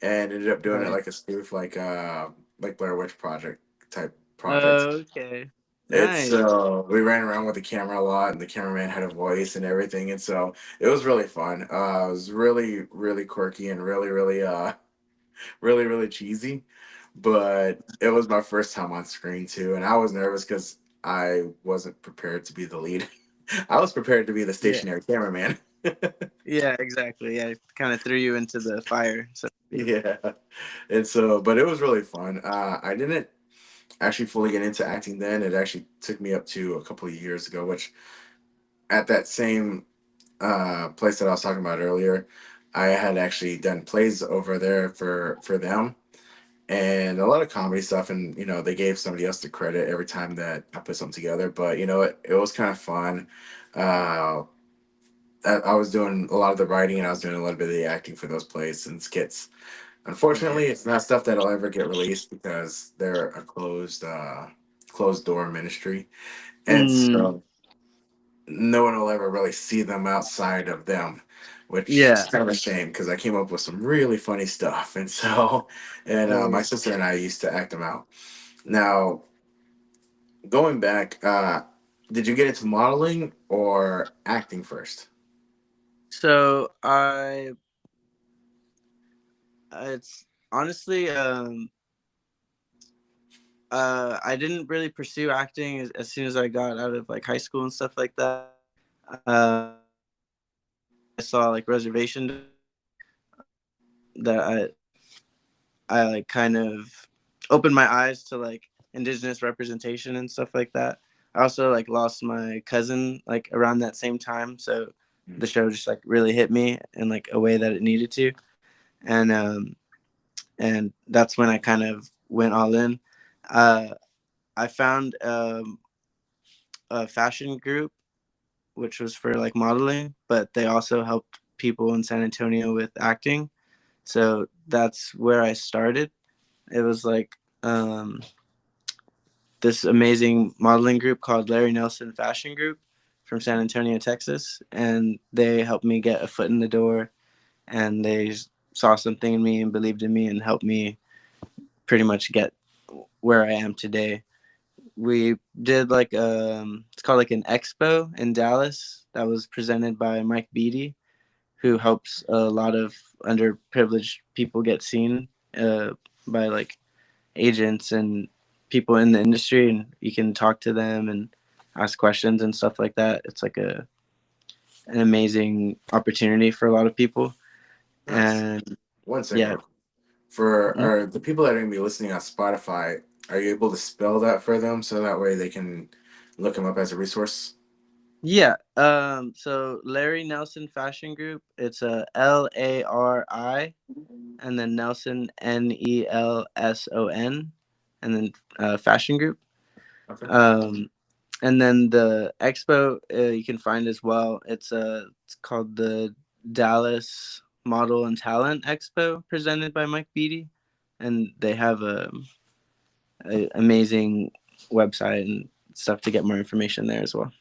Speaker 1: and ended up doing it
Speaker 4: Right.
Speaker 1: like a spoof, like Blair Witch Project type project.
Speaker 4: Okay.
Speaker 1: It's
Speaker 4: Nice.
Speaker 1: we ran around with the camera a lot, and the cameraman had a voice and everything, and so it was really fun. It was really really quirky and really really really really cheesy, but it was my first time on screen too, and I was nervous because I wasn't prepared to be the lead. I was prepared to be the
Speaker 4: Yeah.
Speaker 1: stationary cameraman.
Speaker 4: Yeah, exactly. Yeah, kind of threw you into the fire. So
Speaker 1: Yeah, and so, but it was really fun. I didn't actually fully get into acting then. It actually took me up to a couple of years ago, which at that same place that I was talking about earlier, I had actually done plays over there for them, and a lot of comedy stuff. And they gave somebody else the credit every time that I put something together. But it was kind of fun. Uh, I was doing a lot of the writing, and I was doing a little bit of the acting for those plays and skits. Unfortunately,
Speaker 4: okay.
Speaker 1: it's not stuff that'll ever get released because they're a closed door ministry, and
Speaker 4: Mm,
Speaker 1: so no one will ever really see them outside of them, which is
Speaker 4: yeah.
Speaker 1: kind of a shame because I came up with some really funny stuff, and so and my
Speaker 4: Oh,
Speaker 1: sister and I used to act them out. Now, going back, did you get into modeling or acting first?
Speaker 4: so it's honestly, I didn't really pursue acting as soon as I got out of like high school and stuff like that. Uh, I saw like Reservation, that I like kind of opened my eyes to like indigenous representation and stuff like that. I also like lost my cousin like around that same time, so the show just like really hit me in like a way that it needed to, and and that's when I kind of went all in. Uh, I found a fashion group which was for like modeling, but they also helped people in San Antonio with acting. So that's where I started. It was like this amazing modeling group called Larry Nelson Fashion Group from San Antonio, Texas, and they helped me get a foot in the door, and they saw something in me and believed in me and helped me pretty much get where I am today. We did like it's called like an expo in Dallas that was presented by Mike Beatty, who helps a lot of underprivileged people get seen by like agents and people in the industry, and you can talk to them and ask questions and stuff like that. It's like an amazing opportunity for a lot of people.
Speaker 1: Nice.
Speaker 4: And
Speaker 1: One second.
Speaker 4: yeah.
Speaker 1: For the people that are going to be listening on Spotify, are you able to spell that for them so that way they can look them up as a resource?
Speaker 4: Yeah. So Larry Nelson Fashion Group. It's a LARI, and then Nelson NELSON, and then Fashion Group.
Speaker 1: Okay.
Speaker 4: And then the expo you can find as well. It's called the Dallas Model and Talent Expo, presented by Mike Beatty, and they have a amazing website and stuff to get more information there as well.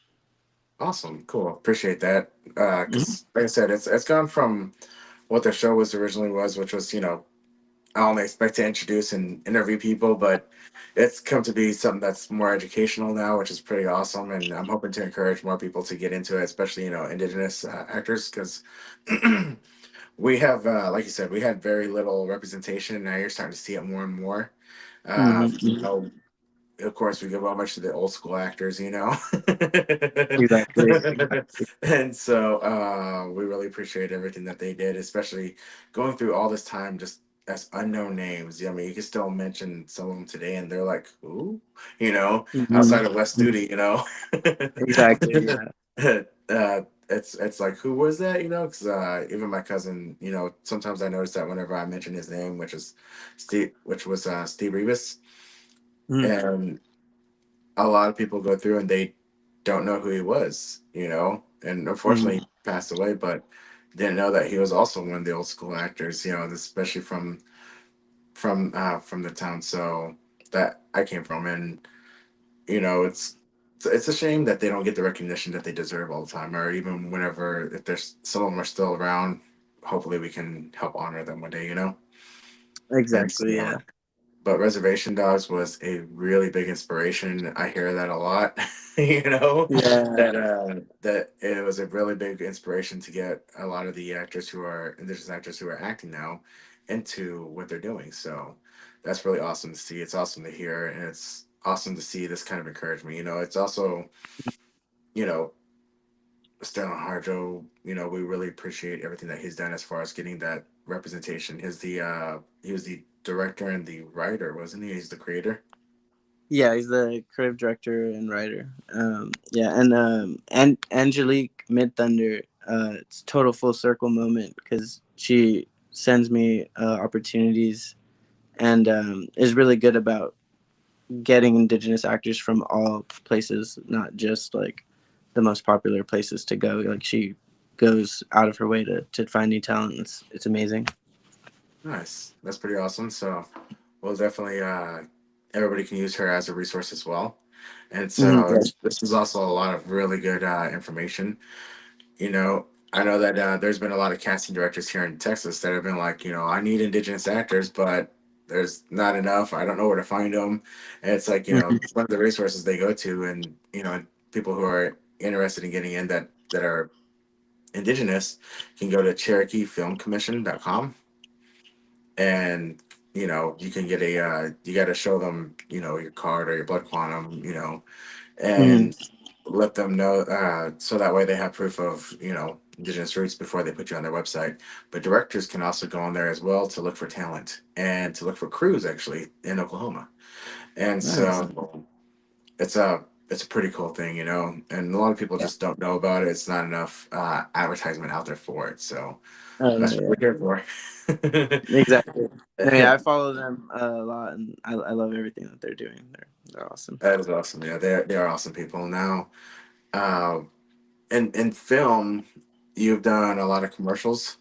Speaker 1: Awesome. Cool. Appreciate that.
Speaker 4: Mhm.
Speaker 1: Because like I said, it's gone from what the show was originally was, which was, I only expect to introduce and interview people, but it's come to be something that's more educational now, which is pretty awesome. And I'm hoping to encourage more people to get into it, especially, Indigenous actors, because we have, like you said, we had very little representation. And now you're starting to see it more and more.
Speaker 4: Mhm.
Speaker 1: Of course, we give homage to the old school actors.
Speaker 4: Exactly. Exactly.
Speaker 1: And so we really appreciate everything that they did, especially going through all this time just as unknown names. I mean, you can still mention some of them today, and they're like, "Ooh," outside of West
Speaker 4: Mhm.
Speaker 1: Studi.
Speaker 4: Exactly. Yeah.
Speaker 1: It's like, who was that? Because even my cousin, sometimes I notice that whenever I mention his name, which was Steve Rivas,
Speaker 4: Mhm.
Speaker 1: and a lot of people go through and they don't know who he was. And unfortunately, he
Speaker 4: Mhm.
Speaker 1: passed away, but didn't know that he was also one of the old school actors, especially from the town so that I came from. And it's a shame that they don't get the recognition that they deserve all the time, or even whenever if there's some of them are still around. Hopefully, we can help honor them one day. And
Speaker 4: Exactly.
Speaker 1: so,
Speaker 4: Yeah.
Speaker 1: but Reservation Dogs was a really big inspiration. I hear that a lot,
Speaker 4: Yeah.
Speaker 1: that it was a really big inspiration to get a lot of the actors who are indigenous actors who are acting now into what they're doing. So that's really awesome to see. It's awesome to hear, and it's awesome to see this kind of encouragement. It's also, you know, Sterling Harjo, we really appreciate everything that he's done as far as getting that representation. He was the director and the writer, wasn't he? He's the creator.
Speaker 4: Yeah, he's the creative director and writer. Yeah, and Angelique Mid Thunder. It's total full circle moment because she sends me opportunities and is really good about getting indigenous actors from all places, not just like the most popular places to go. Like she goes out of her way to find new talent. It's amazing.
Speaker 1: Nice. That's pretty awesome. So we'll definitely everybody can use her as a resource as well. And so
Speaker 4: Mhm.
Speaker 1: this is also a lot of really good information. You know, I know that there's been a lot of casting directors here in Texas that have been like, I need indigenous actors, but there's not enough. I don't know where to find them. And it's like,
Speaker 4: Mhm.
Speaker 1: one of the resources they go to, and people who are interested in getting in that are indigenous can go to CherokeeFilmCommission.com, and you can get you got to show them your card or your blood quantum,
Speaker 4: Mhm.
Speaker 1: and let them know, so that way they have proof of indigenous roots before they put you on their website. But directors can also go on there as well to look for talent and to look for crews actually in Oklahoma. And
Speaker 4: Nice.
Speaker 1: so it's a pretty cool thing, and a lot of people
Speaker 4: Yeah.
Speaker 1: just don't know about it. It's not enough advertisement out there for it, so
Speaker 4: Oh
Speaker 1: that's
Speaker 4: yeah.
Speaker 1: what
Speaker 4: Yeah.
Speaker 1: we're here for.
Speaker 4: Exactly. No, yeah, I follow them a lot, and I love everything that they're doing. They're awesome.
Speaker 1: That is awesome. Yeah, they're awesome people. Now, uh, in film, you've done a lot of commercials.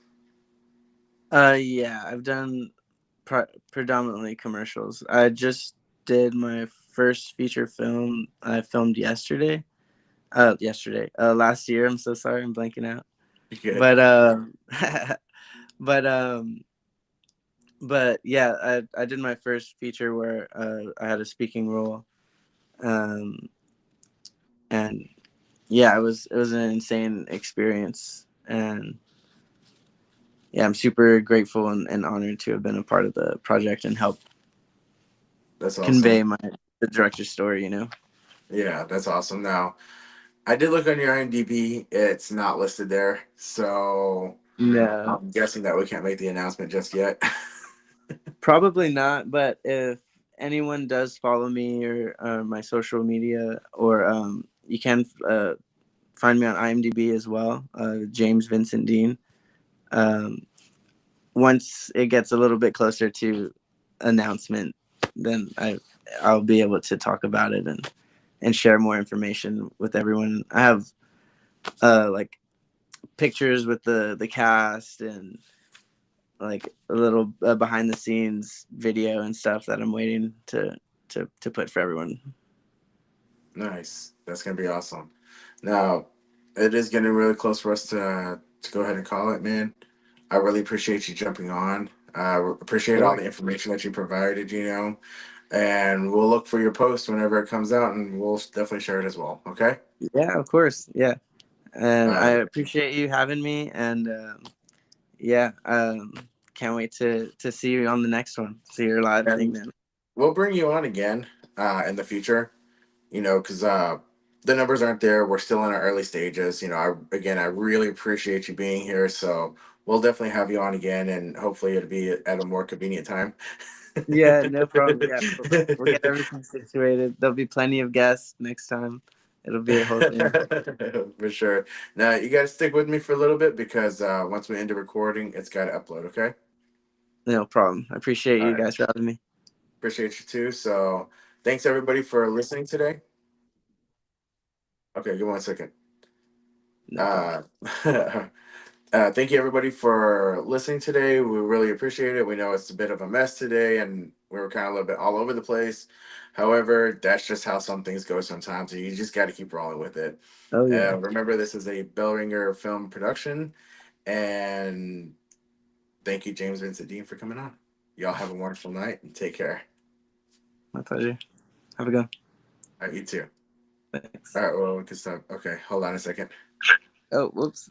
Speaker 4: Yeah, I've done predominantly commercials. I just did my first feature film. I filmed yesterday. Last year. I'm so sorry. I'm blanking out.
Speaker 1: Good.
Speaker 4: But but but yeah, I did my first feature where I had a speaking role. Um, and yeah, it was an insane experience, and yeah, I'm super grateful and honored to have been a part of the project and help
Speaker 1: That's awesome.
Speaker 4: convey the director's story. You know.
Speaker 1: Yeah, that's awesome. Now, I did look on your IMDb. It's not listed there, so
Speaker 4: No,
Speaker 1: I'm guessing that we can't make the announcement just yet.
Speaker 4: probably not. But if anyone does follow me or my social media, or you can find me on IMDb as well, James Vincent Dean. Once it gets a little bit closer to announcement, then I'll be able to talk about it and share more information with everyone. I have like pictures with the cast and like a little behind the scenes video and stuff that I'm waiting to put for everyone.
Speaker 1: Nice. That's gonna be awesome. Now, it is getting really close for us to go ahead and call it, man. I really appreciate you jumping on. Appreciate all the information that you provided, and we'll look for your post whenever it comes out, and we'll definitely share it as well. Okay.
Speaker 4: Yeah, of course. Yeah, and I
Speaker 1: Uh,
Speaker 4: appreciate you having me, and yeah, can't wait to see you on the next one. See your live thing,
Speaker 1: and
Speaker 4: man.
Speaker 1: we'll bring you on again in the future. Because the numbers aren't there. We're still in our early stages. I really appreciate you being here. So we'll definitely have you on again, and hopefully it'll be at a more convenient time.
Speaker 4: Yeah, no problem. Yeah, we'll get everything situated. There'll be plenty of guests next time. It'll be a whole thing.
Speaker 1: For sure. Now you got to stick with me for a little bit because once we end the recording, it's got to upload. Okay.
Speaker 4: No problem. I appreciate
Speaker 1: All
Speaker 4: you
Speaker 1: right.
Speaker 4: guys for having me.
Speaker 1: Appreciate you too. So thanks everybody for listening today. Okay, give me 1 second.
Speaker 4: No problem.
Speaker 1: Thank you everybody for listening today. We really appreciate it. We know it's a bit of a mess today and we were kind of a little bit all over the place. However, that's just how some things go sometimes. So you just got to keep rolling with it.
Speaker 4: Oh yeah.
Speaker 1: Remember, this is a Bellringer film production. And thank you, James Vincent Dean, for coming on. Y'all have a wonderful night and take care.
Speaker 4: My pleasure. Have a good one.
Speaker 1: All right, you too.
Speaker 4: Thanks.
Speaker 1: All right, well, we can stop. Okay, hold on a second.
Speaker 4: Oh, whoops.